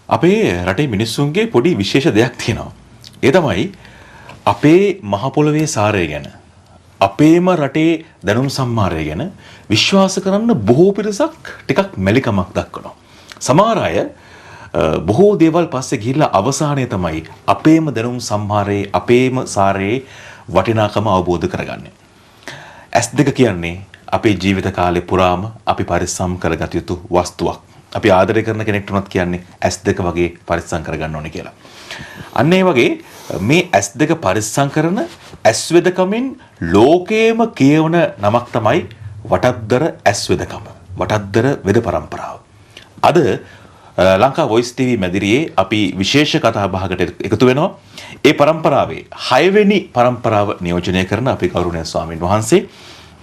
අපේ රටේ මිනිස්සුන්ගේ පොඩි විශේෂ දෙයක් තියෙනවා. ඒ තමයි අපේ මහ පොළොවේ සාරය ගැන අපේම රටේ දැනුම් සම්මාරය ගැන විශ්වාස කරන්න බොහෝ පිරිසක් ටිකක් මැලිකමක් දක්වනවා. සමහර අය බොහෝ දේවල් පස්සේ ගිහිල්ලා අවසානයේ තමයි අපේම දැනුම් සම්මාරයේ අපේම සාරයේ වටිනාකම අවබෝධ කරගන්නේ. S2 කියන්නේ අපේ ජීවිත කාලේ පුරාම අපි පරිස්සම් කරගත යුතු වස්තුවක්. අපි ආදරය කරන කෙනෙක්ට උනත් කියන්නේ S2 වගේ පරිස්සම් කරගන්න ඕනේ කියලා. අන්න ඒ වගේ මේ S2 පරිස්සම් කරන ඇස්වෙදකමින් ලෝකයේම කියවන නමක් තමයි වටද්දර ඇස්වෙදකම. වටද්දර වෙද පරම්පරාව. අද ලංකා වොයිස් TV මැදිරියේ අපි විශේෂ කතා බහකට එකතු වෙනවා. ඒ පරම්පරාවේ 6 වෙනි පරම්පරාව නියෝජනය කරන අපේ ගෞරවනීය ස්වාමින් වහන්සේ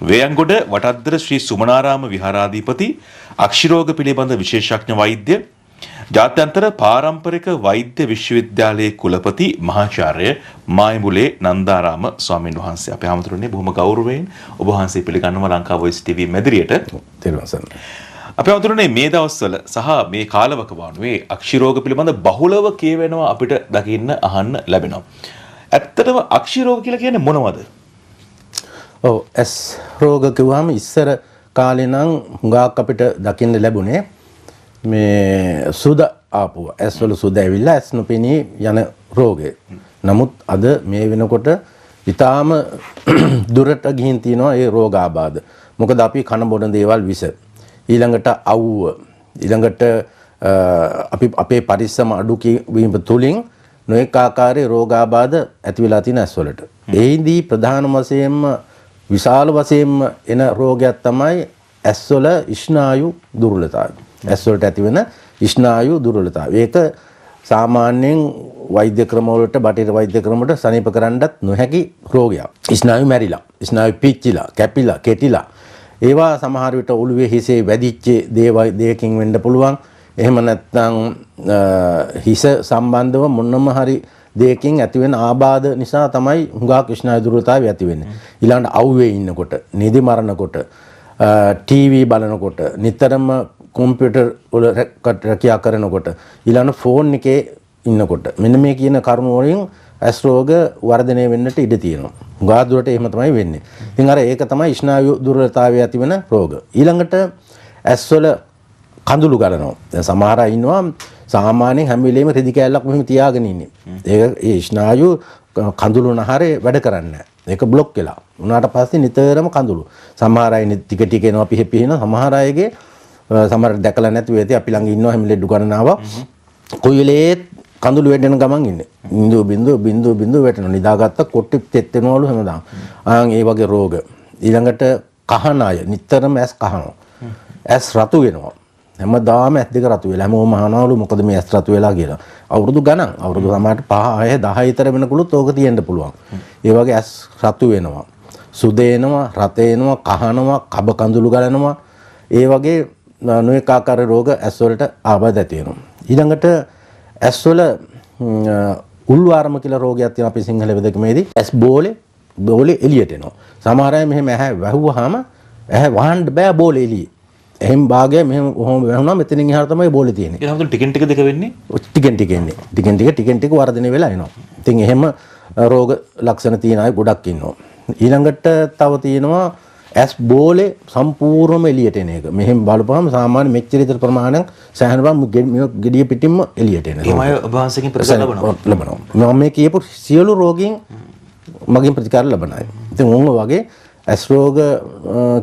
වේයන්ගොඩ වටද්දර ශ්‍රී සුමනාරාම විහාරාධිපති අක්ෂිරෝග පිළිබඳ විශේෂඥ වෛද්‍ය ජාත්‍යන්තර පාරම්පරික වෛද්‍ය විශ්වවිද්‍යාලයේ කුලපති මහාචාර්ය මායිමුලේ නන්දාරාම ස්වාමින් වහන්සේ අපේ ආමතුරුනේ බොහොම ගෞරවයෙන් ඔබ වහන්සේ පිළිගන්නවා ලංකා වොයිස් TV මැදිරියට. අපේ ආමතුරුනේ මේ දවස්වල සහ මේ කාලවකවානුවේ අක්ෂිරෝග පිළිබඳ බහුලව කියවෙනවා අපිට දකින්න අහන්න ලැබෙනවා. ඇත්තටම අක්ෂිරෝග කියලා කියන්නේ මොනවද? ඔව් ඇස් රෝග කිව්වම ඉස්සර කාලේ නම් හුඟක් අපිට දකින්න ලැබුණේ මේ සුද ආපුව. ඇස් වල සුද ඇවිල්ලා ඇස් නොපෙනී යන රෝගය. නමුත් අද මේ වෙනකොට ඊටාම දුරට ගිහින් තිනවා ඒ රෝගාබාධ. මොකද අපි කන බොන දේවල් විස. ඊළඟට අවුව. ඊළඟට අපි අපේ පරිස්සම අඩු වීම තුලින් නොඑක ආකාරයේ රෝගාබාධ ඇති වෙලා තියෙන ඇස් වලට. එහිදී ප්‍රධාන වශයෙන්ම විශාල වශයෙන්ම එන රෝගයක් තමයි ඇස්වල ස්නායු දුර්වලතාවය. ඇස්වලට ඇතිවෙන ස්නායු දුර්වලතාවය. ඒක සාමාන්‍යයෙන් වෛද්‍ය ක්‍රම වලට බටහිර වෛද්‍ය ක්‍රම වලට සනීප කරන්නත් නොහැකි රෝගයක්. ස්නායු මැරිලා, ස්නායු පිච්චිලා, කැපිලා, කෙටිලා. ඒවා සමහර විට ඔළුවේ හිසේ වැදිච්ච දෙයකින් වෙන්න පුළුවන්. එහෙම නැත්නම් හිස සම්බන්ධව මොනම හරි දෙයකින් ඇතිවෙන ආබාධ නිසා තමයි හුඟක් ස්නායු දුර්වලතාවය ඇති වෙන්නේ. ඊළඟට අවුවේ ඉන්නකොට, නිදි මරනකොට, ටීවී බලනකොට, නිතරම කම්පියුටර් වල රැකියාව කරනකොට, ඊළඟ ෆෝන් එකේ ඉන්නකොට මෙන්න මේ කියන කරුණු වලින් ඇස් රෝග වර්ධනය වෙන්නට ඉඩ තියෙනවා. හුඟක් දුරට එහෙම තමයි වෙන්නේ. ඉතින් අර ඒක තමයි ස්නායු දුර්වලතාවය ඇති වෙන රෝග. ඊළඟට ඇස් වල කඳුළු ගලනවා. දැන් සමහර අය ඉන්නවා සාමාන්‍යයෙන් හැම වෙලේම රෙදි කෑල්ලක් මෙහෙම තියාගෙන ඉන්නේ. ඒක ඒ ස්නායු කඳුළු නහරේ වැඩ කරන්නේ නැහැ. ඒක બ્લોක් වෙලා. උනාට පස්සේ නිතරම කඳුළු. සමහර අය ටික ටික එනවා පිහින. සමහර අයගේ සමහර දැකලා නැතුව ඇති අපි ළඟ ඉන්නවා හැම ලෙඩ ගණනාවක්. කොයි වෙලේත් කඳුළු වැටෙන ගමන් ඉන්නේ. බින්දුව වැටෙනවා. නිදාගත්ත කොට්ටි තෙත් වෙනවලු හැමදාම. ඒ වගේ රෝග. ඊළඟට කහන අය නිතරම ඇස් කහනවා. ඇස් රතු වෙනවා. හැමදාම ඇස් දෙක රතු වෙලා හැමෝම අහනවලු මොකද මේ ඇස් රතු වෙලා කියලා. අවුරුදු ගණන් අවුරුදු සමහරට 5 6 10 විතර වෙනකොලුත් ඕක තියෙන්න පුළුවන්. ඒ වගේ ඇස් රතු වෙනවා. සුද එනවා, රත එනවා, කහනවා, කබ කඳුළු ගලනවා. ඒ වගේ නොඑක ආකාර රෝග ඇස් වලට ආබාධ ඇති වෙනවා. ඊළඟට ඇස් වල උල්වාරම කියලා රෝගයක් තියෙනවා අපි සිංහල වෙදකමේදී. ඇස් බෝලේ එළියට එනවා. සමහර අය මෙහෙම ඇහැ වැහුවාම ඇහැ වහන්න බෑ බෝලේ එළියේ. එහෙම භාගය මෙහෙම කොහොම වැහුණා මෙතනින් එහාට තමයි බෝලේ තියෙන්නේ. ඒක හැමෝටම ටිකෙන් ටික දෙක වෙන්නේ. ටිකෙන් ටික එන්නේ. ටිකෙන් ටික වර්ධනය වෙලා එනවා. ඉතින් එහෙම රෝග ලක්ෂණ තියෙන අය ගොඩක් ඉන්නවා. ඊළඟට තව තියෙනවා ඇස් බෝලේ සම්පූර්ණයෙන්ම එළියට එන එක. මෙහෙම බලපුවම සාමාන්‍ය මෙච්චර විතර ප්‍රමාණයක් සෑහෙන බම් ගෙඩිය පිටින්ම එළියට එන. ඒ අය ඔබ වහන්සේකින් ප්‍රතිකාර ලබනවා. මම මේ කියපු සියලු රෝගීන් මගින් ප්‍රතිකාර ලබනවා. ඉතින් ඕන වගේ ඇස් රෝග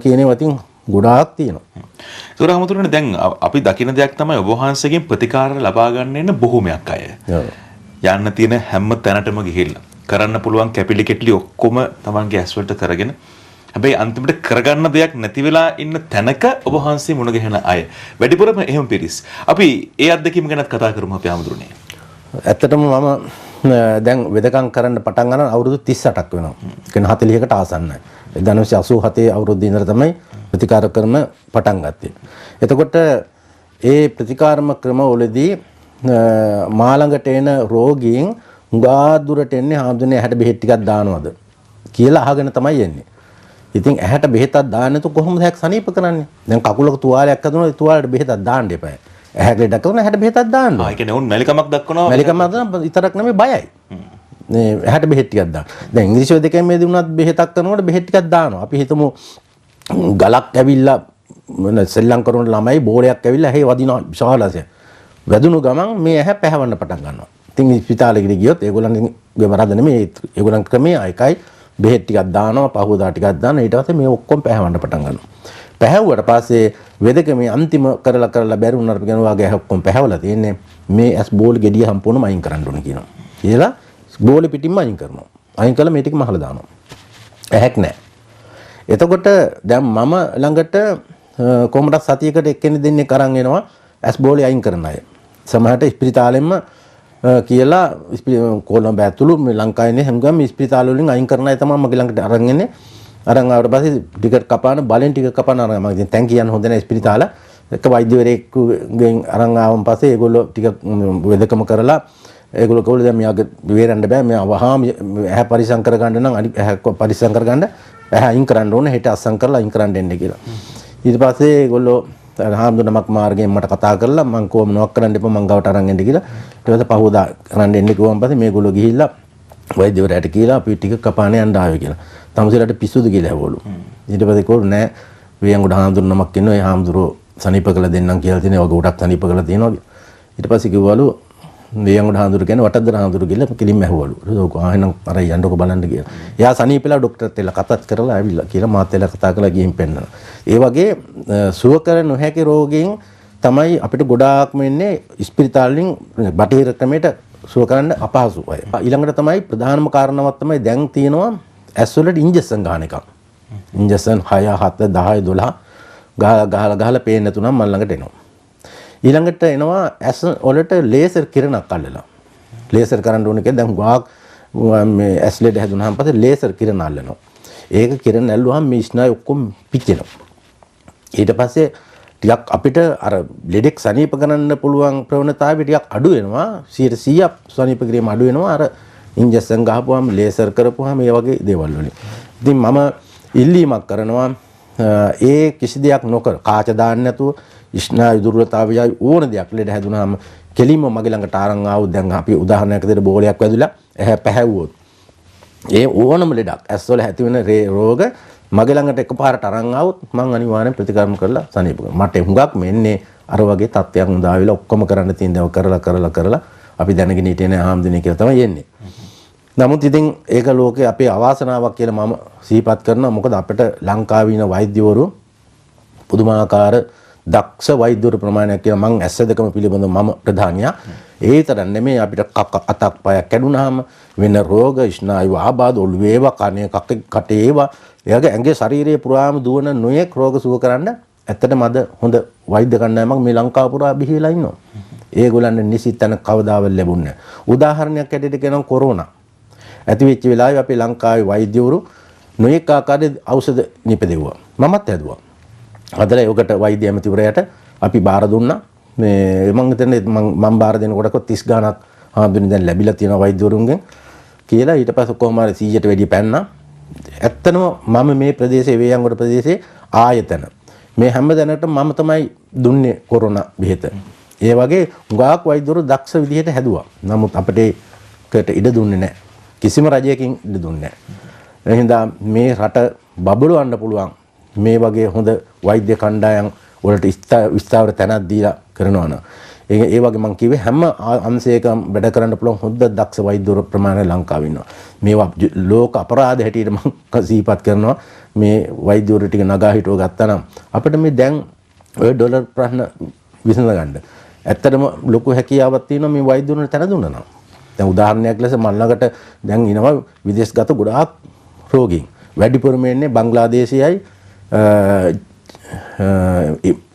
කියන ඒවා ඉතින් ගොඩාක් තියෙනවා. ඒතර හැමතුරනේ දැන් අපි දකින දෙයක් තමයි ඔබ වහන්සේගෙන් ප්‍රතිකාර ලබා ගන්න එන බොහෝමයක් අය. යන්න තියෙන හැම තැනටම ගිහිල්ලා කරන්න පුළුවන් කැපිලි කෙටලි ඔක්කොම තමන්ගේ ඇස් වලට කරගෙන හැබැයි අන්තිමට කරගන්න දෙයක් නැති වෙලා ඉන්න තැනක ඔබ වහන්සේ මුණ ගැහෙන අය. වැඩිපුරම එහෙම පිරිස්. අපි ඒ අත්දැකීම ගැනත් කතා කරමු අපි හැමතුරනේ. ඇත්තටම මම දැන් වෙදකම් කරන්න පටන් ගන්න අවුරුදු 38ක් වෙනවා. ඒ කියන්නේ 40කට ආසන්නයි. 1987 අවුරුද්දේ ඉඳලා තමයි ප්‍රතිකාර ක්‍රම පටන් ගත්තේ. එතකොට ඒ ප්‍රතිකාරම ක්‍රම වලදී මා ළඟට එන රෝගීන් හුඟා දුරට එන්නේ හාමුදුරනේ ඇහැට බෙහෙත් ටිකක් දානවද කියලා අහගෙන තමයි එන්නේ. ඉතින් ඇහැට බෙහෙතක් දාන්න නැතු කොහොමද හැක් සනීප කරන්නේ? දැන් කකුලක තුවාලයක් හදුනොත් ඒ තුවාලෙට බෙහෙතක් දාන්න එපා. ඇහැට ලෙඩක් වුණා ඇහැට බෙහෙතක් දාන්න ඕනේ. ඒ කියන්නේ උන් මැලිකමක් දක්වනවා. මැලිකමක් දාන විතරක් නෙමෙයි බයයි. මේ ඇහැට බෙහෙත් ටිකක් දාන්න. දැන් ඉංග්‍රීසි වේදිකයෙන් මේ දුන්නත් බෙහෙතක් කරනකොට බෙහෙත් ටිකක් දානවා. අපි හිතමු ගලක් ඇවිල්ලා සෙල්ලම් කරන ළමයි බෝලයක් ඇවිල්ලා ඇහි වදිනවා විශාලසේ. වැදුණු ගමන් මේ ඇහැ පැහැවන්න පටන් ගන්නවා. ඉතින් ස්පිතාලෙකට ගියොත් ඒගොල්ලන්ගේ වරද නෙමෙයි ඒගොල්ලන් ක්‍රමයේ එකයි බෙහෙත් ටිකක් දානවා පහුවදා ටිකක් දානවා ඊට පස්සේ මේ ඔක්කොම පැහැවන්න පටන් ගන්නවා. පැහැවුවට පස්සේ වෙදකමේ අන්තිම කරලා බැරි වුණාට කියනවා වගේ ඔක්කොම පැහැවලා තියෙන්නේ මේ ඇස් බෝල් ගෙඩිය සම්පූර්ණයෙන්ම අයින් කරන්න ඕනේ කියනවා. කියලා බෝලෙ පිටින්ම අයින් කරනවා. අයින් කළා මේ ටික මහලා දානවා. ඇහැක් නැහැ. එතකොට දැන් මම ළඟට කොහොමද සතියකට එක්කෙනෙක් දෙන්නේ කරන් එනවා ඇස් බෝලේ අයින් කරන අය. සමහරට ස්පිරිතාලෙන්ම කියලා කොළඹ ඇතුළු මේ ලංකාවේ ඉන්නේ හැමගම ස්පිරිතාල වලින් අයින් කරන අය තමයි මගේ ළඟට අරන් එන්නේ. අරන් ආවට පස්සේ ටිකට් කපාන බලෙන් ටිකට් කපාන අරන් මම දැන් කියන්න හොඳ නැහැ ස්පිරිතාල. එක වෛද්‍යවරයෙක්ගෙන් අරන් ආවම පස්සේ ඒගොල්ලෝ ටික වෙදකම කරලා ඒගොල්ලෝ කවුද දැන් මෙයාගේ වේරන්න බෑ මෙයා වහාම ඇහැ පරිසම් කරගන්න නම් ඇහැ පරිසම් කරගන්න ඇහැ අයින් කරන්න ඕනේ හෙට අස්සම් කරලා අයින් කරන්න එන්න කියලා. ඊට පස්සේ ඒගොල්ලෝ හාමුදුරනමක් මාර්ගයෙන් මට කතා කරලා මං කොහොම නොක් කරන්න එපා මං ගාවට අරන් එන්න කියලා. ඊට පස්සේ පහුවදා කරන්න එන්න කිව්වම පස්සේ මේගොල්ලෝ ගිහිල්ලා වෛද්‍යවරයාට කියලා අපි ටික කපාන යන්න ආවේ කියලා. තමුසෙලට පිස්සුද කියලා ඇහුවලු. ඊට පස්සේ කොහොම නෑ වියංගොඩ හාමුදුරනමක් ඉන්නවා ඒ හාමුදුරෝ සනීප කළ දෙන්නම් කියලා තියෙනවා. ඔය ගොඩක් සනීප කළා තියෙනවා. ඊට පස්සේ කිව්වලු වියංගොඩ හාමුදුර කියන්නේ වටද්දර හාමුදුර කියලා කිලින්ම ඇහුවලු. ඒක ආයෙනම් අර යන්නකො බලන්න කියලා. එයා සනීපෙලා ડોක්ටර්ත් එලා කතාත් කරලා ආවිල්ලා කියලා මාත් එලා කතා කරලා ගිහින් පෙන්නනවා. ඒ වගේ සුව කර නොහැකි රෝගීන් තමයි අපිට ගොඩාක්ම ඉන්නේ ස්පිරිතාලෙන් බටහිර ක්‍රමයට සුව කරන්න අපහසු අය. ඊළඟට තමයි ප්‍රධානම කාරණාවක් තමයි දැන් තියෙනවා ඇස් වලට ඉන්ජෙක්ෂන් ගන්න එකක්. ඉන්ජෙක්ෂන් 6 7 10 12 ගහලා පේන්නේ නැතුනම් මල් ළඟට එනවා. ඊළඟට එනවා ඇස් වලට ලේසර් කිරණක් අල්ලලා. ලේසර් කරන්න ඕනේ කියලා දැන් ගාක් මේ ඇස් ලෙඩ හැදුනහම පස්සේ ලේසර් කිරණ අල්ලනවා. ඒක කිරණ ඇල්ලුවාම මේ ස්නායු ඔක්කොම පිච්චෙනවා. ඊට පස්සේ ටිකක් අපිට අර ලෙඩෙක් සනීප කරන්න පුළුවන් ප්‍රවණතාවය ටිකක් අඩු වෙනවා. 100% සනීප කිරීම අඩු වෙනවා. අර ඉන්ජෙක්ෂන් ගහපුවාම ලේසර් කරපුවාම මේ වගේ දේවල් වලින්. ඉතින් මම ඉල්ලීමක් කරනවා ඒ කිසි දෙයක් නොකර කාච දාන්න නැතුව ස්නායු දුර්වලතාවයයි ඕන දෙයක් ලෙඩ හැදුනහම කෙලින්ම මගේ ළඟට ආරන් ආවොත් දැන් අපි උදාහරණයක් විදිහට බෝලයක් වැදුලා ඇහැ පැහැවුවොත් ඒ ඕනම ලෙඩක් ඇස් වල ඇති වෙන රෝග මගේ ළඟට එකපාරට අරන් ආවොත් මම අනිවාර්යෙන් ප්‍රතිකර්ම කරලා සනීප කරනවා. මට හුඟක් මෙන්නේ අර වගේ තත්ත්වයක් උදා වෙලා ඔක්කොම කරන්න තියෙන දේවල් කරලා අපි දැනගෙන හිටියේ නෑ ආම්දිනේ කියලා තමයි යන්නේ. නමුත් ඉතින් ඒක ලෝකේ අපේ අවාසනාවක් කියලා මම සිහිපත් කරනවා. මොකද අපිට ලංකාවේ ඉන්න වෛද්‍යවරු පුදුමාකාර දක්ෂ වෛද්‍යවරු ප්‍රමාණයක් කියලා මම ඇස් දෙකම පිළිබඳව මම ප්‍රධානියා. ඒ විතර නෙමෙයි අපිට අතක් පයක් කැඩුනහම වෙන රෝග ස්නායු ආබාධ ඔළුවේ ඒවා කනේ කටේ ඒවා එයාගේ ඇඟේ ශරීරයේ පුරාම දුවන නොයෙක් රෝග සුව කරන්න ඇත්තටම අද හොඳ වෛද්‍ය කණ්ඩායමක් මේ ලංකාව පුරා බිහිලා ඉන්නවා. ඒගොල්ලන්ට නිසි තැන කවදාවත් ලැබුණේ නැහැ. උදාහරණයක් ඇටියට කියනවා කොරෝනා. ඇති වෙච්ච වෙලාවේ අපේ ලංකාවේ වෛද්‍යවරු නොයෙක් ආකාරයේ ඖෂධ නිපදෙව්වා. මමත් හැදුවා. හදලා ඒකට වෛද්‍ය ඇමතිවරයාට අපි බාර දුන්නා. මේ මම හිතන්නේ මම බාර දෙනකොට 30 ගාණක් හාමුදුරනේ දැන් ලැබිලා තියෙනවා වෛද්‍යවරුන්ගෙන් කියලා. ඊට පස්සේ කොහොම හරි 100ට වැඩි පැන්නා. ඇත්තනම මම මේ ප්‍රදේශයේ වේයන්ගොඩ ප්‍රදේශයේ ආයතන මේ හැම දැනටම මම තමයි දුන්නේ කොරෝනා බෙහෙත. ඒ වගේ උගාක් වෛද්‍යවරු දක්ෂ විදිහට හැදුවා. නමුත් අපිට ඒකට ඉඩ දුන්නේ නැහැ. කිසිම රජයකින් ඉඩ දුන්නේ නැහැ. එහෙනම් මේ රට බබලවන්න පුළුවන් මේ වගේ හොඳ වෛද්‍ය කණ්ඩායම් වලට විස්තර තැනක් දීලා කරනවා නම් ඒ වගේ මම කිව්වේ හැම අංශයකම වැඩ කරන්න පුළුවන් හොඳ දක්ෂ වෛද්‍යවරු ප්‍රමාණය ලංකාවේ ඉන්නවා. මේවා ලෝක අපරාධ හැටියට මම සිහිපත් කරනවා. මේ වෛද්‍යවරු ටික නගා හිටව ගත්තා නම් අපිට මේ දැන් ඔය ඩොලර් ප්‍රශ්න විසඳ ගන්න. ඇත්තටම ලොකු හැකියාවක් තියෙනවා මේ වෛද්‍යවරුන්ට තැන දුන්නා නම්. දැන් උදාහරණයක් ලෙස මම ළඟට දැන් ඉනවා විදේශගත ගොඩාක් රෝගීන්. වැඩිපුරම ඉන්නේ බංග්ලාදේශයයි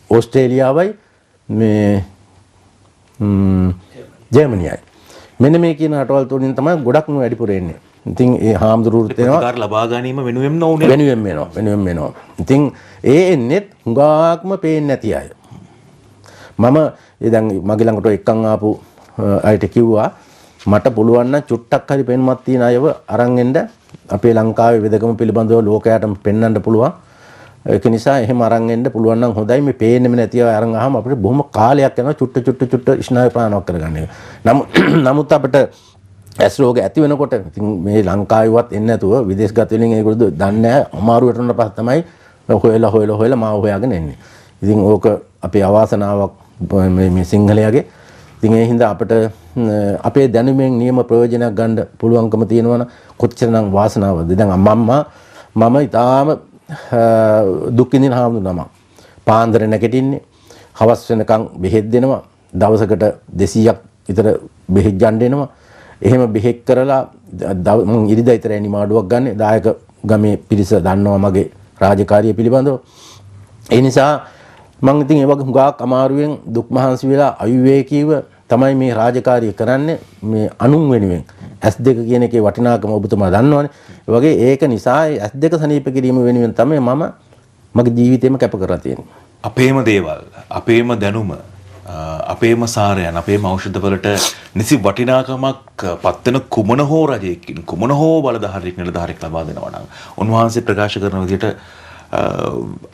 ඕස්ට්‍රේලියාවයි මේ ජර්මනියයි. මෙන්න මේ කියන රටවල් තුලින් තමයි ගොඩක්ම වැඩිපුර එන්නේ. ඉතින් ඒ හාමුදුරුවෝ තේනවා ප්‍රතිකාර ලබා ගැනීම වෙනුවෙන් නොඋනේ. වෙනුවෙන් වෙනවා. ඉතින් ඒ එන්නේ හුඟාක්ම පේන්නේ නැති අය. මම දැන් මගේ ළඟට එක්කන් ආපු අයට කිව්වා මට පුළුවන් නම් චුට්ටක් හරි පෙනුමක් තියෙන අයව අරන් එන්න අපේ ලංකාවේ වෙදකම පිළිබඳව ලෝකයට පෙන්වන්න පුළුවන්. ඒක නිසා එහෙම අරන් එන්න පුළුවන් නම් හොඳයි. මේ පේන්නෙම නැතිව අරන් ආවම අපිට බොහොම කාලයක් යනවා චුට්ට ස්නායු ප්‍රාණවත් කරගන්න එක. නමුත් අපිට ඇස් රෝග ඇති වෙනකොට ඉතින් මේ ලංකාවේවත් එන්නේ නැතුව විදේශගත වලින් ඒගොල්ලෝ දන්නේ නැහැ. අමාරු වෙන පස්ස තමයි හොයලා මාව හොයාගෙන එන්නේ. ඉතින් ඕක අපේ අවාසනාවක් මේ සිංහලයාගේ. ඉතින් ඒ හින්දා අපිට අපේ දැනුමෙන් නියම ප්‍රයෝජනයක් ගන්න පුළුවන්කම තියෙනවනම් කොච්චරනම් වාසනාවක්ද. දැන් මම ඊටාම දුක් විඳින හාමුදුරුවෝ පාන්දර නැගිටින්නේ හවස් වෙනකන් බෙහෙත් දෙනවා. දවසකට 200ක් විතර බෙහෙත් ගන්න දෙනවා. එහෙම බෙහෙත් කරලා මම ඉරිදා විතර නිමාඩුවක් ගන්න. දායක ගමේ පිරිස දන්නවා මගේ රාජකාරිය පිළිබඳව. ඒ නිසා මම ඉතින් ඒ වගේ හුඟක් අමාරුවෙන් දුක් මහන්සි වෙලා අවිවේකීව තමයි මේ රාජකාරිය කරන්නේ මේ අනුන් වෙනුවෙන්. S2 කියන එකේ වටිනාකම ඔබතුමා දන්නවනේ. ඒ වගේ ඒක නිසා S2 සනීප කිරීම වෙනුවෙන් තමයි මම මගේ ජීවිතේම කැප කරලා තියෙන්නේ. අපේම දේවල්, අපේම දැනුම, අපේම සාරයන්, අපේම ඖෂධවලට නිසි වටිනාකමක් පත්වෙන කුමන හෝ රජයකින්, කුමන හෝ බලධාරියෙක් නිලධාරියෙක් ලබා දෙනවා නම් උන්වහන්සේ ප්‍රකාශ කරන විදිහට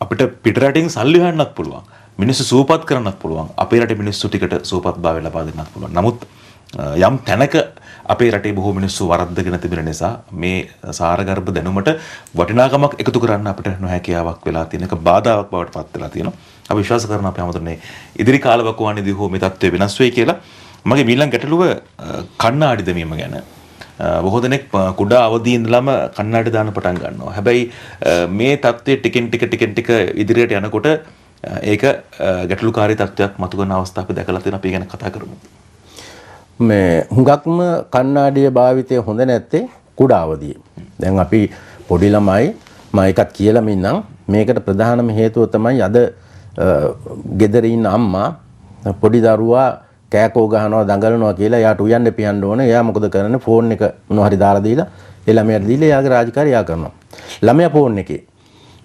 අපිට පිටරටින් සල්ලි හොයන්නත් පුළුවන්. මිනිස්සු සූපත් කරන්නත් පුළුවන්. අපේ රටේ මිනිස්සු ටිකට සූපත්භාවය ලබා දෙන්නත් පුළුවන්. නමුත් යම් තැනක අපේ රටේ බොහෝ මිනිස්සු වරද්දගෙන තිබෙන නිසා මේ සාරගර්භ දැනුමට වටිනාකමක් එකතු කරන්න අපිට නොහැකියාවක් වෙලා තියෙන එක බාධාවක් බවට පත් වෙලා තියෙනවා. අපි විශ්වාස කරන අපේ හැමෝටම ඉදිරි කාලවකවානුවේදී හෝ මේ තත්ත්වය වෙනස් වෙයි කියලා. මගේ ඊළඟ ගැටලුව කණ්ණාඩි දැමීම ගැන. බොහෝ දෙනෙක් කුඩා අවදී ඉඳලම කණ්ණාඩි දාන්න පටන් ගන්නවා. හැබැයි මේ தත්ත්වය ටිකෙන් ටික ඉදිරියට යනකොට ඒක ගැටලුකාරී තත්ත්වයක් මතු කරන අවස්ථා අපි දැකලා තියෙනවා. අපි ගැන කතා කරමු. මේ හුඟක්ම කණ්ණාඩිය භාවිතය හොඳ නැත්තේ කුඩා අවදියේ. දැන් අපි පොඩි ළමයි මම එකක් කියලා මින්නම් මේකට ප්‍රධානම හේතුව තමයි අද ගෙදර ඉන්න අම්මා පොඩි දරුවා කෑකෝ ගහනවා දඟලනවා කියලා එයාට උයන්න පියන්න ඕනේ. එයා මොකද කරන්නේ? ෆෝන් එක මොනවා හරි දාලා දීලා ඒ ළමයාට දීලා එයාගේ රාජකාරිය එයා කරනවා. ළමයා ෆෝන් එකේ.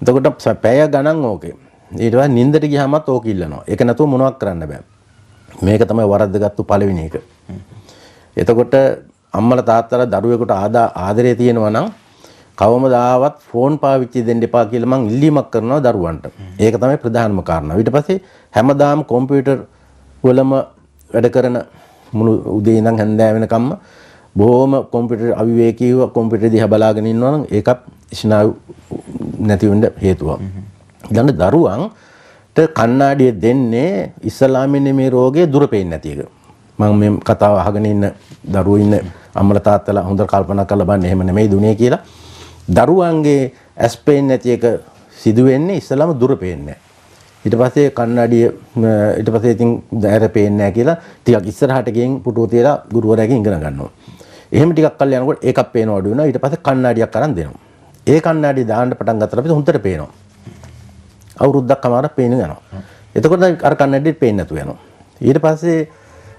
එතකොට පැය ගණන් ඕකේ. ඊට පස්සේ නිින්දට ගියාමත් ඕක ඉල්ලනවා. ඒක නැතුව මොනවක් කරන්න බෑ. මේක තමයි වරද්දගත්තු පළවෙනි එක. එතකොට අම්මලා තාත්තලා දරුවෙකුට ආදරය තියෙනවා නම් කවමදාවත් ෆෝන් පාවිච්චි දෙන්න එපා කියලා මං ඉල්ලීමක් කරනවා දරුවන්ට. ඒක තමයි ප්‍රධානම කාරණාව. ඊට පස්සේ හැමදාම කම්පියුටර් වලම වැඩ කරන මුළු උදේ ඉඳන් හැන්දෑව වෙනකම්ම බොහොම කම්පියුටර් අවිවේකීව කම්පියුටර් දිහා බලාගෙන ඉන්නවා නම් ඒකත් ස්නායු නැති වෙන්න හේතුවක්. ඊළඟ දරුවන්ට කණ්ණාඩිය දෙන්නේ ඉස්ලාමයේ මේ රෝගේ දුර පේන්නේ නැති එක. මම මේ කතාව අහගෙන ඉන්න දරුවෝ ඉන්න අම්මලා තාත්තලා හොඳට කල්පනා කරලා බලන්න එහෙම නෙමෙයි දුනේ කියලා. දරුවන්ගේ ඇස් පේන්නේ නැති එක සිදු වෙන්නේ ඉස්ලාම දුර පේන්නේ. ඊට පස්සේ කණ්ණාඩිය ඊට පස්සේ ඉතින් දැර පේන්නේ නැහැ කියලා ටිකක් ඉස්සරහට ගෙන් පුටුව තියලා ගුරුවරයාගෙන් ඉගෙන ගන්නවා. එහෙම ටිකක් කල් යනකොට ඒකක් පේනව අඩු වෙනවා. ඊට පස්සේ කණ්ණාඩියක් අරන් දෙනවා. ඒ කණ්ණාඩිය දාන්න පටන් ගත්තට පස්සේ හොඳට පේනවා. අවුරුද්දක් අමාරක් පේන යනවා. එතකොට අර කණ්ණාඩියට පේන්නේ නැතුව යනවා. ඊට පස්සේ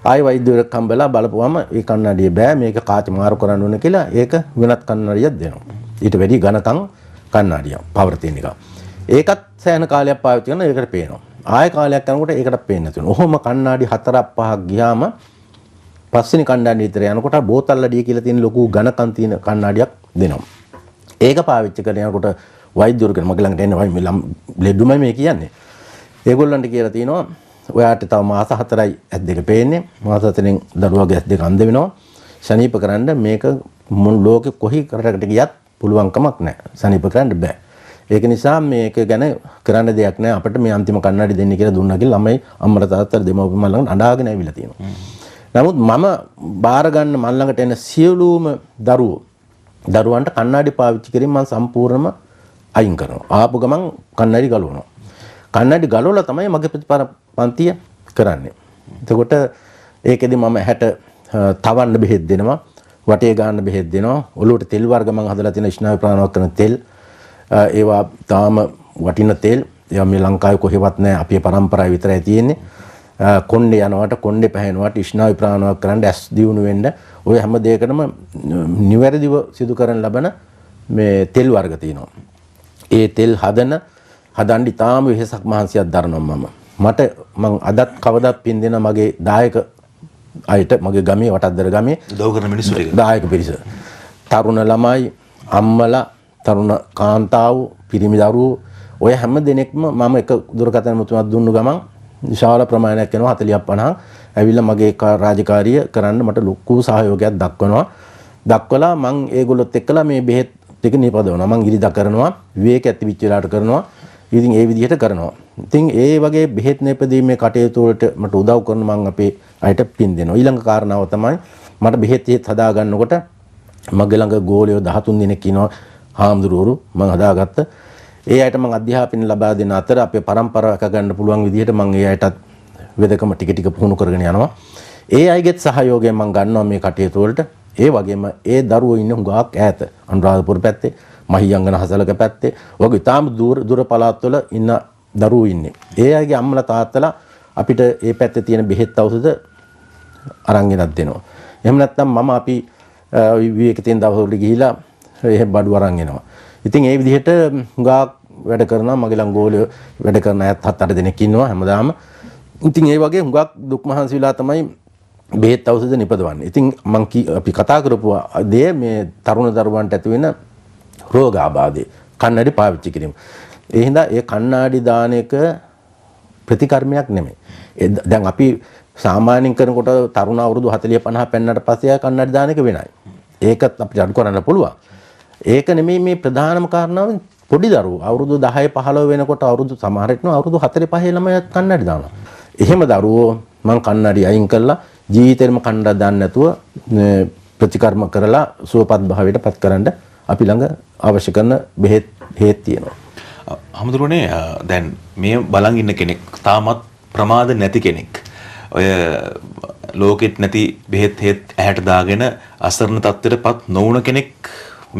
ආයි වෛද්‍යවරයෙක් හම්බෙලා බලපුවම මේ කණ්ණාඩිය බෑ මේක කාච මාරු කරන්න ඕනේ කියලා ඒක වෙනත් කණ්ණාඩියක් දෙනවා. ඊට වැඩි ඝනකම් කණ්ණාඩියක් පවර තියෙන එක. ඒකත් සෑහෙන කාලයක් පාවිච්චි කරන ඒකට පේනවා. ආයෙ කාලයක් යනකොට ඒකට පේන්නේ නැතුන. ඔහොම කණ්ණාඩි 4-5ක් ගියාම පස්වෙනි කණ්ණාඩිය විතර යනකොට බෝතල්ලඩිය කියලා තියෙන ලොකු ඝනකම් තියෙන කණ්ණාඩියක් දෙනවා. ඒක පාවිච්චි කරන යනකොට වෛද්‍යවරු කෙනෙක් මගේ ළඟට එනවා මේ ලෙඩුමයි මේ කියන්නේ. ඒගොල්ලන්ට කියලා තියෙනවා ඔයාට තව මාස 4යි ඇස් දෙක පේන්නේ. මාස 4ෙන් දරුවාගේ ඇස් දෙක අන්ධ වෙනවා. සනීප කරන්න මේක මුළු ලෝකෙ කොහි කරකට ගියත් පුළුවන් කමක් නැහැ. සනීප කරන්න බෑ. ඒක නිසා මේක ගැන කරන්න දෙයක් නැහැ. අපිට මේ අන්තිම කණ්ණාඩි දෙන්න කියලා දුන්නා කියලා ළමයි අම්මලා තාත්තලා දෙමව්පියන් ළඟට අඬාගෙන ඇවිල්ලා තියෙනවා. නමුත් මම බාර ගන්න මන් ළඟට එන සියලුම දරුවන්ට කණ්ණාඩි පාවිච්චි කිරීම මම සම්පූර්ණයෙන්ම අයින් කරනවා. ආපු ගමන් කණ්ණාඩි ගලවනවා. කණ්ණාඩි ගලවලා තමයි මගේ ප්‍රතිපන්තිය කරන්නේ. එතකොට ඒකෙදි මම හැට තවන්න බෙහෙත් දෙනවා. වටේ ගන්න බෙහෙත් දෙනවා. ඔලුවට තෙල් වර්ග මම හදලා තියෙන ස්නායු ප්‍රාණවත් කරන තෙල්. ඒවා තාම වටින තෙල්. ඒවා මේ ලංකාවේ කොහෙවත් නැහැ. අපේ පරම්පරාවේ විතරයි තියෙන්නේ. කොණ්ඩේ යනවට කොණ්ඩේ පැහැෙනවට ස්නායු ප්‍රාණවත් කරන්න ඇස් දියුණු වෙන්න ඔය හැම දෙයකටම නිවැරදිව සිදු කරන ලබන මේ තෙල් වර්ග තියෙනවා. ඒ තෙල් හදන්න ඉතාම වෙහසක් මහන්සියක් දරනවා මම. මම අදත් කවදාත් පින් දෙන මගේ දායක අයට මගේ ගමේ වටද්දර ගමේ උදව් කරන මිනිස්සු ටික දායක පිරිස. තරුණ ළමයි, අම්මලා, තරුණ කාන්තාවෝ, පිරිමි දරුවෝ ඔය හැම දිනෙකම මම එක දුරකථන මුතුමත් දුන්නු ගමන් විශාල ප්‍රමාණයක් වෙනවා 40ක් 50ක් ඇවිල්ලා මගේ රාජකාරිය කරන්න මට ලොකු සහයෝගයක් දක්වලා මම ඒගොල්ලොත් එක්කලා මේ බෙහෙත් ටික නිපදවනවා. මම ඉරිදා කරනවා, විවේක ඇති විච් වෙලාවට කරනවා. ඉතින් ඒ විදිහට කරනවා. ඉතින් ඒ වගේ බෙහෙත් නිපදීමේ කටයුතු වලට මට උදව් කරන මම අපේ අයට පින් දෙනවා. ඊළඟ කාරණාව තමයි මට බෙහෙත් හදා ගන්නකොට මගේ ළඟ ගෝලියෝ 13 දෙනෙක් ඉනවා හාමුදුරුවරු මම හදාගත්ත. ඒ අයට මම අධ්‍යාපනය ලබා දෙන අතර අපේ પરම්පරාවක ගන්න පුළුවන් විදිහට මම ඒ අයටත් වෙදකම ටික ටික පුහුණු කරගෙන යනවා. ඒ අයගෙත් සහයෝගයෙන් මම ගන්නවා මේ කටයුතු වලට. ඒ වගේම ඒ දරුවෝ ඉන්න හුඟක් ඈත අනුරාධපුර පැත්තේ, මහියංගන හසලක පැත්තේ වගේ ඉතාම දුර පළාත්වල ඉන්න දරුවෝ ඉන්නේ. ඒ අයගේ අම්මලා තාත්තලා අපිට ඒ පැත්තේ තියෙන බෙහෙත් ඖෂධ අරන් ගෙනත් දෙනවා. එහෙම නැත්නම් මම අපි විවේක තියෙන දවස්වලට ගිහිලා ඒ බඩු අරන් එනවා. ඉතින් ඒ විදිහට හුඟක් වැඩ කරනවා. මගේ ළඟ ගෝලියෝ වැඩ කරන අයත් 7-8 දෙනෙක් ඉන්නවා හැමදාම. ඉතින් ඒ වගේ හුඟක් දුක් මහන්සි වෙලා තමයි බෙහෙත් ඖෂධ නිපදවන්නේ. ඉතින් මම අපි කතා කරපු දේ මේ තරුණ දරුවන්ට ඇති වෙන රෝගාබාධය කන්නඩි පාවිච්චි කිරීම. ඒ හින්දා ඒ කන්නාඩි දාන එක ප්‍රතිකර්මයක් නෙමෙයි. දැන් අපි සාමාන්‍යයෙන් කරනකොට තරුණ අවුරුදු 40 50 පෙන්නට පස්සේ කන්නාඩි දාන එක වෙනයි. ඒකත් අපිට අඩු කරන්න පුළුවන්. ඒක නෙමෙයි මේ ප්‍රධානම කාරණාව. පොඩි දරුවෝ අවුරුදු 10 15 වෙනකොට අවුරුදු සමහරට අවුරුදු 4 5 ළමයි කන්නාඩි දානවා. එහෙම දරුවෝ මං කන්නාඩි අයින් කළා ජීවිතේම කන්නාඩි දාන්න නැතුව ප්‍රතිකර්ම කරලා සුවපත් භාවයට පත් කරන්න අපි ළඟ අවශ්‍ය කරන බෙහෙත් හේත් තියෙනවා. හමුදුරනේ දැන් මේ බලන් ඉන්න කෙනෙක් තාමත් ප්‍රමාද නැති කෙනෙක්. ඔය ලෝකෙත් නැති බෙහෙත් හේත් ඇහැට දාගෙන අසරණ තත්ත්වයටපත් නොවුන කෙනෙක්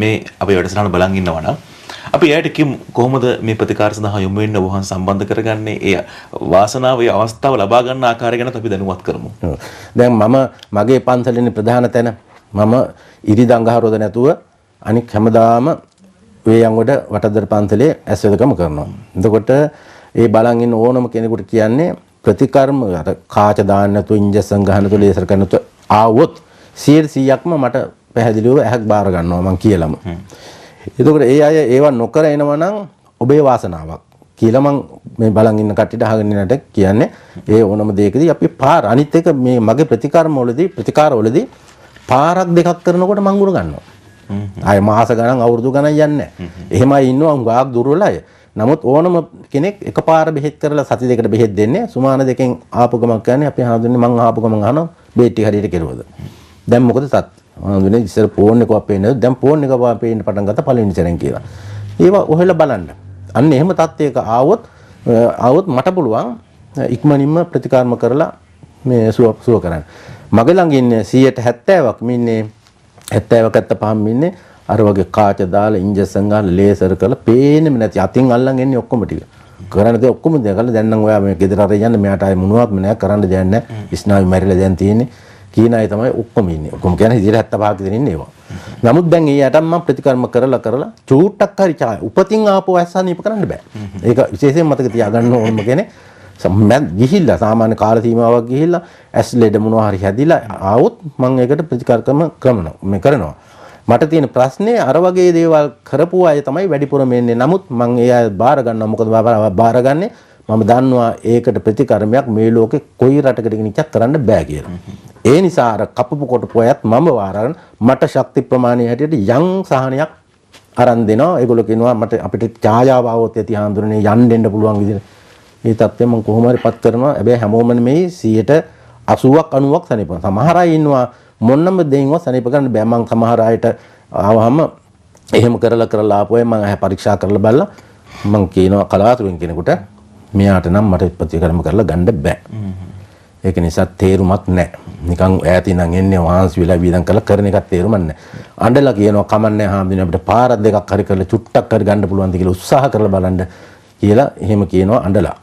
මේ අපේ වැඩසටහන බලන් ඉන්නවා නම් අපි එයාට කිමු කොහොමද මේ ප්‍රතිකාර සඳහා යොමු වෙන්න වහන් සම්බන්ධ කරගන්නේ ඒ වාසනාව ඒ අවස්ථාව ලබා ගන්න ආකාරය ගැන අපි දැනුවත් කරමු. දැන් මම මගේ පන්සලේ ප්‍රධාන තැන මම ඉරිදංගහරොද නැතුව අනික හැමදාම වේයන්ගොඩ වටදර පන්සලේ ඇස්වැදකම කරනවා. එතකොට ඒ බලන් ඉන්න ඕනම කෙනෙකුට කියන්නේ ප්‍රතිකර්ම අර කාච දාන්න නැතුව ඉන්ජෙක්ෂන් ගන්න නැතුව ලේසර් කරන්න නැතුව ආවොත් 100%ක්ම මට පැහැදිලිව ඇහක් බාර ගන්නවා මං කියලාම. එතකොට ඒ අය ඒවා නොකර එනවා නම් ඔබේ වාසනාවක් කියලා මං මේ බලන් ඉන්න කට්ටියට අහගෙන ඉන්නට කියන්නේ ඒ ඕනම දෙයකදී අපි පාර අනිත් එක මේ මගේ ප්‍රතිකාරවලදී පාරක් දෙකක් කරනකොට මං උර ගන්නවා. ආයේ මාස ගණන් අවුරුදු ගණන් යන්නේ නැහැ. එහෙමයි ඉන්නවා හුඟක් දුර්වල අය. නමුත් ඕනම කෙනෙක් එකපාර බෙහෙත් කරලා සති දෙකකට බෙහෙත් දෙන්නේ සුමාන දෙකෙන් ආපු ගමන් කියන්නේ අපි හඳුන්නේ මං ආපු ගමන් අහනවා බෙහෙත් ටික හරියට කෙරුවද. දැන් මොකද තත් හඳුන්නේ ඉස්සර ෆෝන් එක අපේන්නේ දැන් ෆෝන් එක අපේන්න පටන් ගත්ත පළවෙනි සැරෙන් කියලා. ඒවා ඔහෙලා බලන්න. අන්න එහෙම තත්ත්වයක ආවොත් මට පුළුවන් ඉක්මනින්ම ප්‍රතිකාරම කරලා මේ සුව කරන්න. මගේ ළඟ ඉන්නේ 70%ක් මින්නේ 70ක් 75ක් ඉන්නේ අර වගේ කාච දාලා ඉන්ජෙක්ෂන් ගාලා ලේසර් කරලා පේන්නෙම නැති අතින් අල්ලන් එන්නේ ඔක්කොම ටික. කරන්න දේ ඔක්කොම දැකලා දැන් නම් ඔයා මේ ගෙදර අර යන්න මෙයාට ආයේ මොනවත්ම නැහැ කරන්න දෙයක් නැහැ. ස්නායු මැරිලා දැන් තියෙන්නේ. කීන අය තමයි ඔක්කොම ඉන්නේ. ඔක්කොම කියන්නේ 75ක් විතර ඉන්නේ ඒවා. නමුත් දැන් ඊයටම මම ප්‍රතිකර්ම කරලා චූට්ටක් හරි චාය උපතින් ආපුව ඇස්සනීප කරන්න බෑ. ඒක විශේෂයෙන් මතක තියාගන්න ඕනම කෙනේ. මම ගිහිල්ලා සාමාන්‍ය කාල සීමාවක් ගිහිල්ලා ඇස් ලෙඩ මොනවා හරි හැදිලා ආවොත් මම ඒකට ප්‍රතිකාරකම කරනවා. මට තියෙන ප්‍රශ්නේ අර වගේ දේවල් කරපු අය තමයි වැඩිපුර මෙන්නේ. නමුත් මම ඒ අය බාර ගන්නවා. මොකද බාරගන්නේ මම දන්නවා ඒකට ප්‍රතිකර්මයක් මේ ලෝකේ කොයි රටකට ගෙනිච්චත් කරන්න බෑ කියලා. ඒ නිසා අර කපපු කොටපු අයත් මම වාරගෙන මට ශක්ති ප්‍රමාණය හැටියට යම් සහනයක් අරන් දෙනවා. ඒගොල්ලෝ කියනවා මට අපිට ඡායාව આવොත් ඇති හාමුදුරනේ යන්න දෙන්න පුළුවන් විදිහට. මේ තත්ත්වය මම කොහොම හරි පත් කරනවා. හැබැයි හැමෝම මේ 80ක් 90ක් සනීප. සමහර අය ඉන්නවා මොන්නම දෙයින්වත් සනීප කරන්න බෑ. මම සමහර අයට ආවහම එහෙම කරලා ආපුවා මම පරීක්ෂා කරලා බලලා මම කියනවා කලාතුරකින් කෙනෙකුට මෙයාට නම් මට ප්‍රතිකර්ම කරලා ගන්න බෑ. ඒක නිසා තේරුමක් නැහැ. නිකන් ඈතින් නම් එන්නේ වහන්සි වෙලා වීදම් කරලා කරන එකක් තේරුමක් නැහැ. අඬලා කියනවා කමන්නේ හාමුදුරනේ අපිට පාරක් දෙකක් හරි කරලා චුට්ටක් හරි ගන්න පුළුවන්ද කියලා උත්සාහ කරලා බලන්න කියලා එහෙම කියනවා අඬලා.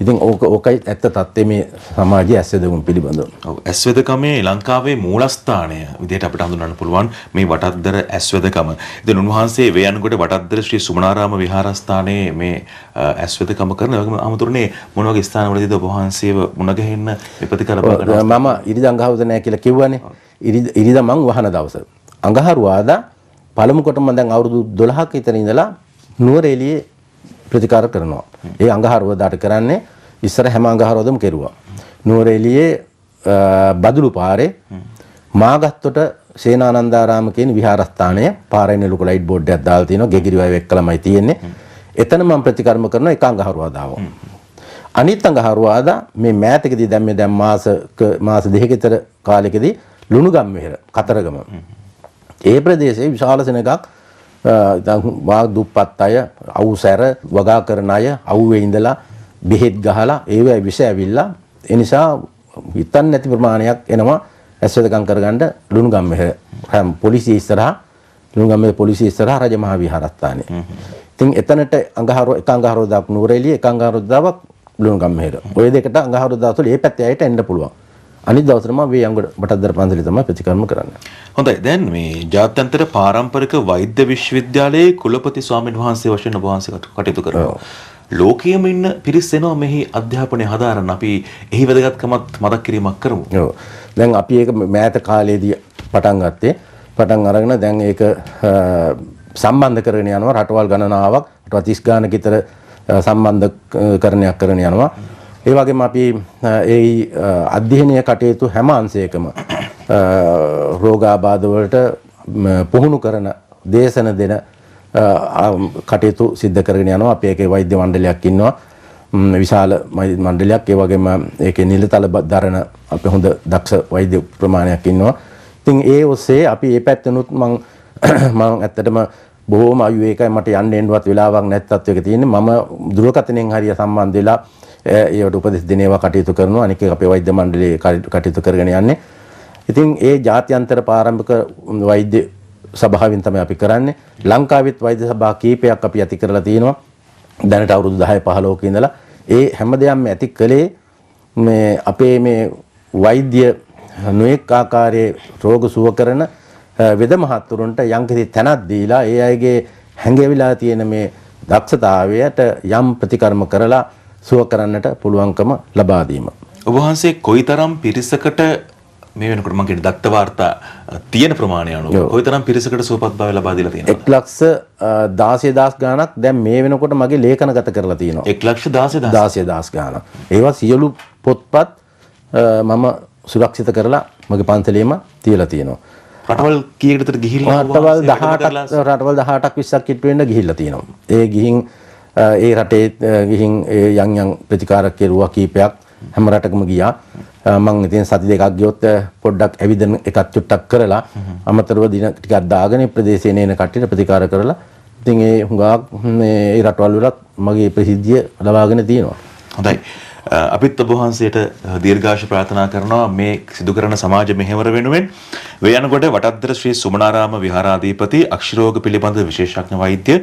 ඉතින් ඕකයි ඇත්ත තත්ත්වයේ මේ සමාජයේ ඇස්වැදගුම් පිළිබඳව. ඔව් ඇස්වැදකමේ ලංකාවේ මූලස්ථානය විදිහට අපිට හඳුන්වන්න පුළුවන් මේ වටද්දර ඇස්වැදකම. ඉතින් උන්වහන්සේ වේයන්ගොඩ වටද්දර ශ්‍රී සුමනාරාම විහාරස්ථානයේ මේ ඇස්වැදකම කරන වගේම අමුතුරනේ මොන වගේ ස්ථානවලදීද ඔබ වහන්සේව මුණ ගැහෙන්න මේ ප්‍රතිකාර බලන්න. මම ඉරිදා අඟහරුවාද නැහැ කියලා කිව්වනේ. ඉරිදා මං වහන දවස. අඟහරුවාදා පළමු කොටම දැන් අවුරුදු 12ක විතර ඉඳලා නුවරඑළියේ ප්‍රතිකාර කරනවා. ඒ අඟහරුවාදාට කරන්නේ ඉස්සර හැම අඟහරුවාදම කෙරුවා. නුවරඑළියේ බදුළු පාරේ මාගත්තොට සේනානන්දාරාම කියන විහාරස්ථානය පාරේ ලොකු ලයිට් බෝඩ් එකක් දාලා තියෙනවා. ගෙගිරිවයි එක්කලමයි තියෙන්නේ. එතන මම ප්‍රතිකර්ම කරන එක අඟහරුවාදාව. අනිත් අඟහරුවාදා මේ මෑතකදී දැන් මාස දෙකක විතර කාලෙකදී ලුණුගම්වෙහෙර කතරගම. ඒ ප්‍රදේශයේ විශාල සෙනගක් වා දුප්පත් අය, අවුසැර වගා කරන අය, අවුවේ ඉඳලා බෙහෙත් ගහලා ඒවයි විෂ ඇවිල්ලා ඒ නිසා හිතන්න නැති ප්‍රමාණයක් එනවා ඇස්වැදකම් කරගන්න ලුණුගම්වෙහෙර පොලිසිය ඉස්සරහා ලුණුගම්වෙහෙර පොලිසිය ඉස්සරහා රජමහා විහාරස්ථානයේ. ඉතින් එතනට අඟහරුවාදාක් නුවරඑළිය එක අඟහරුවාදාවක් ලුණුගම්වෙහෙර. ඔය දෙකට අඟහරුවාදා තුළ ඒ පැත්තේ අයට එන්න පුළුවන්. අනිත් දවසට මම වේයන්ගොඩ බටද්දර පන්සලේ තමයි ප්‍රතිකර්ම කරන්නේ. හොඳයි. දැන් මේ ජාත්‍යන්තර පාරම්පරික වෛද්‍ය විශ්වවිද්‍යාලයේ කුලපති ස්වාමීන් වහන්සේ වශයෙන් ඔබ වහන්සේ කටයුතු කරනවා. ලෝකයේම ඉන්න පිරිස් එනවා මෙහි අධ්‍යාපනය හදාරන්න. අපි එහි වැදගත්කමත් මතක් කිරීමක් කරමු. ඔව්. දැන් අපි ඒක මෑත කාලේදී පටන් ගත්තේ. පටන් අරගෙන දැන් ඒක සම්බන්ධ කරගෙන යනවා රටවල් ගණනාවක්. රටවල් 30 ගානක විතර සම්බන්ධකරණයක් කරගෙන යනවා. ඒ වගේම අපි ඒ අධ්‍යයනීය කටයුතු හැම අංශයකම රෝගාබාධ වලට පුහුණු කරන දේශන දෙන කටයුතු සිද්ධ කරගෙන යනවා. අපි ඒකේ වෛද්‍ය මණ්ඩලයක් ඉන්නවා. විශාල මණ්ඩලයක්. ඒ වගේම ඒකේ නිලතල දරන අපි හොඳ දක්ෂ වෛද්‍ය ප්‍රමාණයක් ඉන්නවා. ඉතින් ඒ ඔස්සේ අපි මේ පැත්තනොත් මම ඇත්තටම බොහෝම අයුවේකයි මට යන්න එන්නවත් වෙලාවක් නැති තත්වයක තියෙන්නේ. මම දුරකථනයෙන් හරිය සම්බන්ධ වෙලා ඒවට උපදෙස් දෙන ඒවා කටයුතු කරනවා. අනික අපේ වෛද්‍ය මණ්ඩලයේ කටයුතු කරගෙන යන්නේ. ඉතින් ඒ ජාත්‍යන්තර පාරම්පරික වෛද්‍ය සභාවෙන් තමයි අපි කරන්නේ. ලංකාවෙත් වෛද්‍ය සභා කීපයක් අපි ඇති කරලා තියෙනවා. දැනට අවුරුදු 10 15ක ඉඳලා ඒ හැමදේම ඇති කළේ මේ අපේ මේ වෛද්‍ය නොඑක ආකාරයේ රෝග සුව කරන වෙද මහත්තුරුන්ට යම්කිසි තැනක් දීලා ඒ අයගේ හැංගෙවිලා තියෙන මේ දක්ෂතාවයට යම් ප්‍රතිකර්ම කරලා සුව කරන්නට පුළුවන්කම ලබා දීම. ඔබ වහන්සේ කොයිතරම් පිරිසකට මේ වෙනකොට මම කියන්නේ දත්ත වාර්තා තියෙන ප්‍රමාණය අනුව කොයිතරම් පිරිසකට සුවපත්භාවය ලබා දීලා තියෙනවද? 1,16,000 ගාණක් දැන් මේ වෙනකොට මගේ ලේඛනගත කරලා තියෙනවා. 1,16,000 ගාණක්. ඒවා සියලු පොත්පත් මම සුරක්ෂිත කරලා මගේ පන්සලේම තියලා තියෙනවා. රටවල් කීයකටද ගිහිල්ලා රටවල් 18ක් 20ක් කිට්ටු වෙන්න ගිහිල්ලා තියෙනවා. ඒ ගිහින් ඒ රටේ ගිහින් යම් ප්‍රතිකාර කෙරුවා කීපයක් හැම රටකම ගියා. මම ඉතින් සති දෙකක් ගියොත් පොඩ්ඩක් ඇවිදින එකක් චුට්ටක් කරලා අමතරව දින ටිකක් දාගෙන ප්‍රදේශයේ නේන කට්ටියට ප්‍රතිකාර කරලා ඉතින් ඒ හුඟක් මේ රටවල් වලත් මගේ ප්‍රසිද්ධිය ලබාගෙන තියෙනවා. හොඳයි. අපිත් ඔබ වහන්සේට දීර්ඝාෂ ප්‍රාර්ථනා කරනවා මේ සිදු කරන සමාජ මෙහෙවර වෙනුවෙන්. වේයන්ගොඩ වටද්දර ශ්‍රී සුමනාරාම විහාරාධිපති අක්ෂරෝග පිළිබඳ විශේෂඥ වෛද්‍ය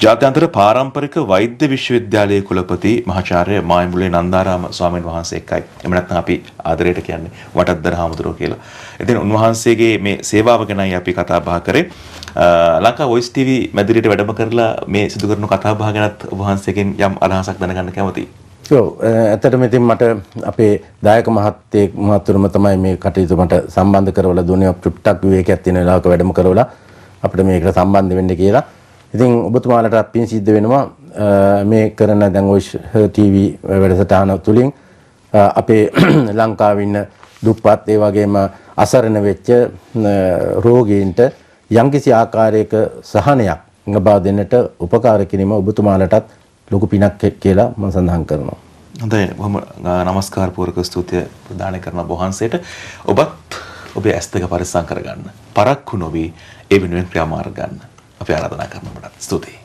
ජාත්‍යන්තර පාරම්පරික වෛද්‍ය විශ්වවිද්‍යාලයේ කුලපති මහාචාර්ය මායිමුලේ නන්දාරාම ස්වාමීන් වහන්සේ එක්කයි. එහෙම නැත්නම් අපි ආදරයට කියන්නේ වටද්දර හාමුදුරුවෝ කියලා. ඉතින් උන්වහන්සේගේ මේ සේවාව ගැනයි අපි කතා බහ කරේ. ලංකා වොයිස් TV මැදිරියට වැඩම කරලා මේ සිදු කරන කතා බහ ගැනත් ඔබ වහන්සේගෙන් යම් අදහසක් දැනගන්න කැමතියි. ඔව් ඇත්තටම ඉතින් මට අපේ දායක මහත්තුරුම තමයි මේ කටයුතු මට සම්බන්ධ කරවලා දුන්නේ. චුට්ටක් විවේකයක් තියෙන වෙලාවක වැඩම කරවලා අපිට මේකට සම්බන්ධ වෙන්න කියලා. ඉතින් ඔබතුමාලට පින් සිද්ධ වෙනවා මේ කරන දැන් වොයිස් TV වැඩසටහන තුලින් අපේ ලංකාවේ ඉන්න දුප්පත් ඒ වගේම අසරණ වෙච්ච රෝගීන්ට යම්කිසි ආකාරයක සහනයක් ලබා දෙන්නට උපකාර කිරීම ඔබතුමාලටත් ලොකු පිනක් කියලා මම සඳහන් කරනවා. හොඳයි. බොහොම නමස්කාර පූර්වක ස්තුතිය ප්‍රදාන කරන ඔබ වහන්සේට. ඔබත් ඔබේ ඇස් දෙක පරිස්සම් කරගන්න. පරක්කු නොවි ඒ වෙනුවෙන් ක්‍රියාමාර්ග ගන්න. අපි ආරාධනා කරනවා. ස්තුතියි.